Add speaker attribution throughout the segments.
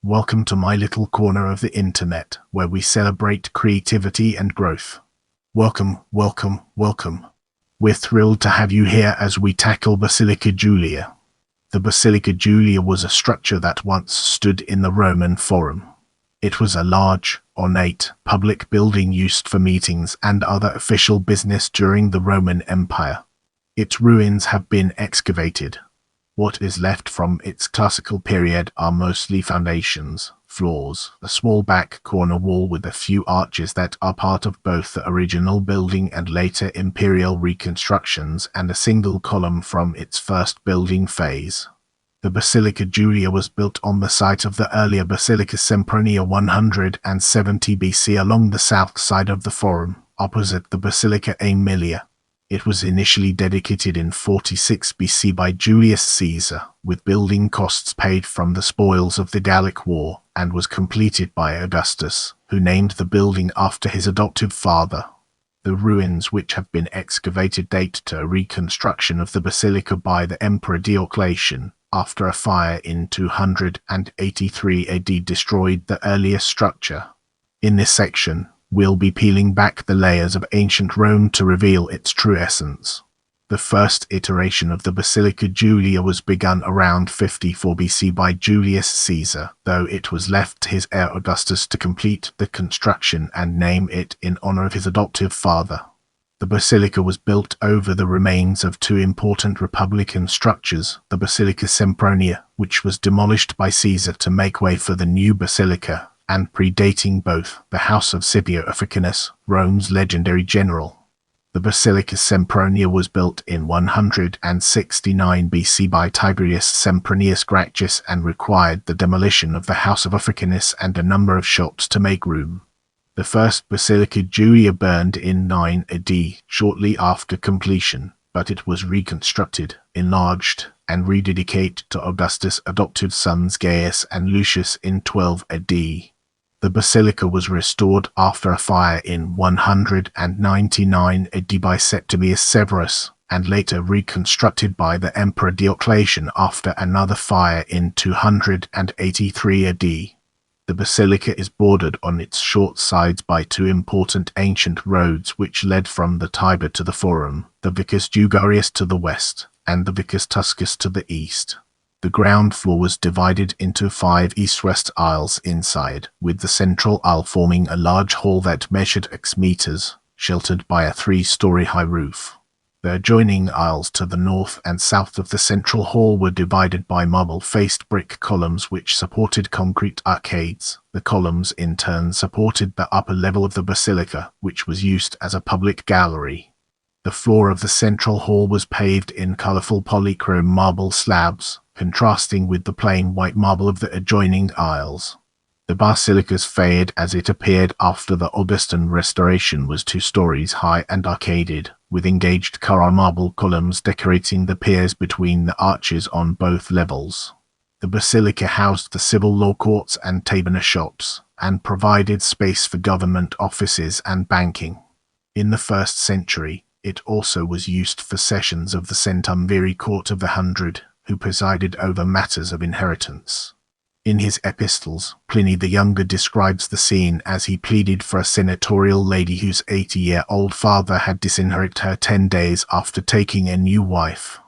Speaker 1: Welcome to my little corner of the internet, where we celebrate creativity and growth. Welcome, welcome, welcome. We're thrilled to have you here as we tackle Basilica Julia. The Basilica Julia was a structure that once stood in the Roman Forum. It was a large, ornate, public building used for meetings and other official business during the Roman Empire. Its ruins have been excavated. What is left from its classical period are mostly foundations, floors, a small back corner wall with a few arches that are part of both the original building and later imperial reconstructions, and a single column from its first building phase. The Basilica Julia was built on the site of the earlier Basilica Sempronia 170 BC along the south side of the Forum, opposite the Basilica Aemilia. It was initially dedicated in 46 BC by Julius Caesar, with building costs paid from the spoils of the Gallic War, and was completed by Augustus, who named the building after his adoptive father. The ruins which have been excavated date to a reconstruction of the basilica by the Emperor Diocletian, after a fire in 283 AD destroyed the earlier structure. In this section, we'll be peeling back the layers of ancient Rome to reveal its true essence. The first iteration of the Basilica Julia was begun around 54 BC by Julius Caesar, though it was left to his heir Augustus to complete the construction and name it in honor of his adoptive father. The basilica was built over the remains of two important republican structures, the Basilica Sempronia, which was demolished by Caesar to make way for the new basilica, and predating both the house of Scipio Africanus, Rome's legendary general. The Basilica Sempronia was built in 169 BC by Tiberius Sempronius Gracchus and required the demolition of the house of Africanus and a number of shops to make room. The first Basilica Julia burned in 9 AD, shortly after completion, but it was reconstructed, enlarged, and rededicated to Augustus' adopted sons Gaius and Lucius in 12 AD. The basilica was restored after a fire in 199 AD by Septimius Severus, and later reconstructed by the Emperor Diocletian after another fire in 283 AD. The basilica is bordered on its short sides by two important ancient roads which led from the Tiber to the Forum, the Vicus Jugarius to the west, and the Vicus Tuscus to the east. The ground floor was divided into 5 east-west aisles inside, with the central aisle forming a large hall that measured X meters, sheltered by a 3-story high roof. The adjoining aisles to the north and south of the central hall were divided by marble-faced brick columns which supported concrete arcades. The columns in turn supported the upper level of the basilica, which was used as a public gallery. The floor of the central hall was paved in colorful polychrome marble slabs, contrasting with the plain white marble of the adjoining aisles. The basilica's facade as it appeared after the Augustan restoration was 2 stories high and arcaded, with engaged Carrara marble columns decorating the piers between the arches on both levels. The basilica housed the civil law courts and taberna shops, and provided space for government offices and banking. In the 1st century, it also was used for sessions of the Centumviri Court of the Hundred, who presided over matters of inheritance. In his epistles, Pliny the Younger describes the scene as he pleaded for a senatorial lady whose 80-year-old father had disinherited her 10 days after taking a new wife.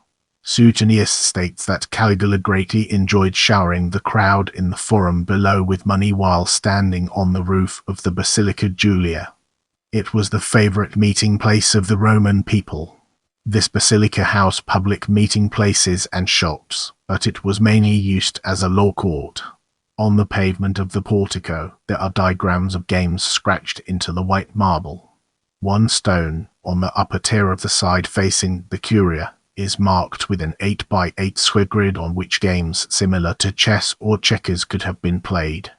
Speaker 1: Suetonius states that Caligula greatly enjoyed showering the crowd in the Forum below with money while standing on the roof of the Basilica Julia. It was the favorite meeting place of the Roman people. This basilica housed public meeting places and shops, but it was mainly used as a law court. On the pavement of the portico, there are diagrams of games scratched into the white marble. One stone, on the upper tier of the side facing the curia, is marked with an 8x8 square grid on which games similar to chess or checkers could have been played.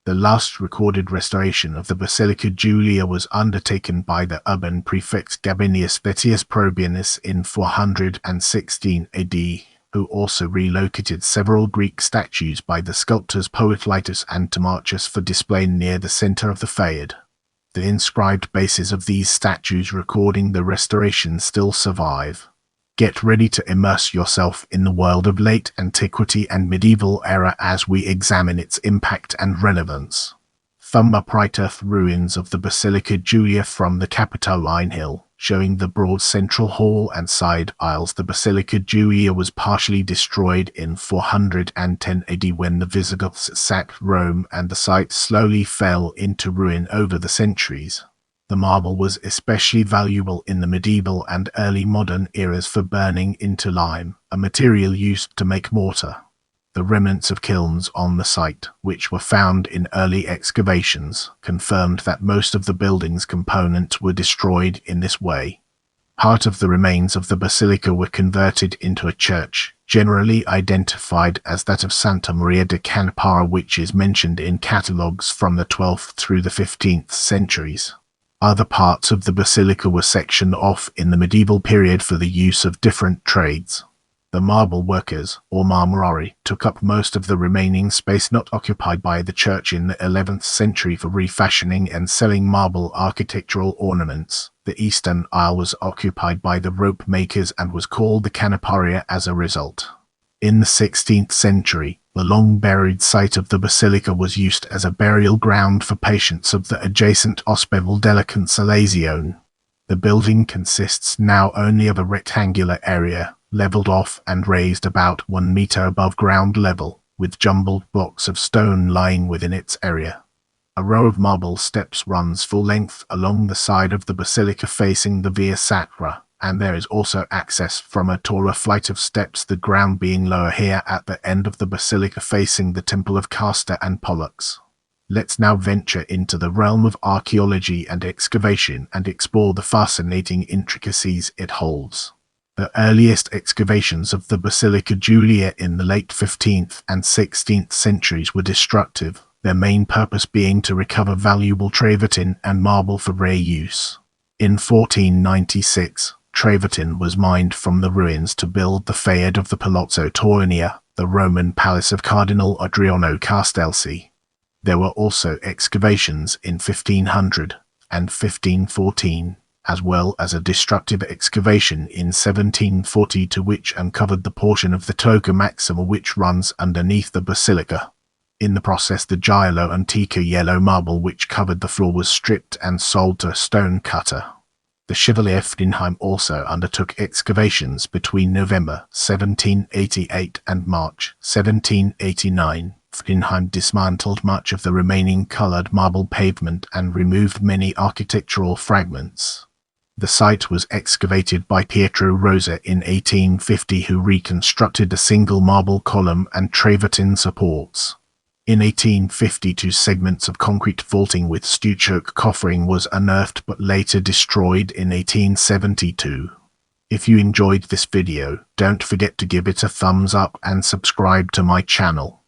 Speaker 1: The last recorded restoration of the Basilica Julia was undertaken by the urban prefect Gabinius Vettius Probianus in 416 AD, who also relocated several Greek statues by the sculptors Poetlitus and Timarchus for display near the center of the facade. The inscribed bases of these statues recording the restoration still survive. Get ready to immerse yourself in the world of late antiquity and medieval era as we examine its impact and relevance. Thumb up right earth ruins of the Basilica Julia from the Capitoline Hill, showing the broad central hall and side aisles. The Basilica Julia was partially destroyed in 410 AD when the Visigoths sacked Rome, and the site slowly fell into ruin over the centuries. The marble was especially valuable in the medieval and early modern eras for burning into lime, a material used to make mortar. The remnants of kilns on the site, which were found in early excavations, confirmed that most of the building's components were destroyed in this way. Part of the remains of the basilica were converted into a church, generally identified as that of Santa Maria de Canapara, which is mentioned in catalogues from the 12th through the 15th centuries. Other parts of the basilica were sectioned off in the medieval period for the use of different trades. The marble workers, or marmorari, took up most of the remaining space not occupied by the church in the 11th century for refashioning and selling marble architectural ornaments. The eastern aisle was occupied by the rope makers and was called the Canaparia as a result. In the 16th century, the long-buried site of the basilica was used as a burial ground for patients of the adjacent Ospedale della Consolazione. The building consists now only of a rectangular area, leveled off and raised about 1 meter above ground level, with jumbled blocks of stone lying within its area. A row of marble steps runs full length along the side of the basilica facing the Via Sacra, and there is also access from a taller flight of steps, the ground being lower here at the end of the basilica facing the Temple of Castor and Pollux. Let's now venture into the realm of archaeology and excavation and explore the fascinating intricacies it holds. The earliest excavations of the Basilica Julia in the late 15th and 16th centuries were destructive, their main purpose being to recover valuable travertine and marble for rare use. In 1496, travertine was mined from the ruins to build the fayad of the Palazzo Tornia, the Roman palace of Cardinal Adriano Castellci. There were also excavations in 1500 and 1514, as well as a destructive excavation in 1742 which uncovered the portion of the Toga Maxima which runs underneath the basilica. In the process, the Giallo Antico yellow marble which covered the floor was stripped and sold to a stone cutter. The Chevalier Fdenheim also undertook excavations between November 1788 and March 1789. Fdenheim dismantled much of the remaining coloured marble pavement and removed many architectural fragments. The site was excavated by Pietro Rosa in 1850, who reconstructed a single marble column and travertine supports. In 1852, segments of concrete vaulting with stucco coffering was unearthed but later destroyed in 1872. If you enjoyed this video, don't forget to give it a thumbs up and subscribe to my channel.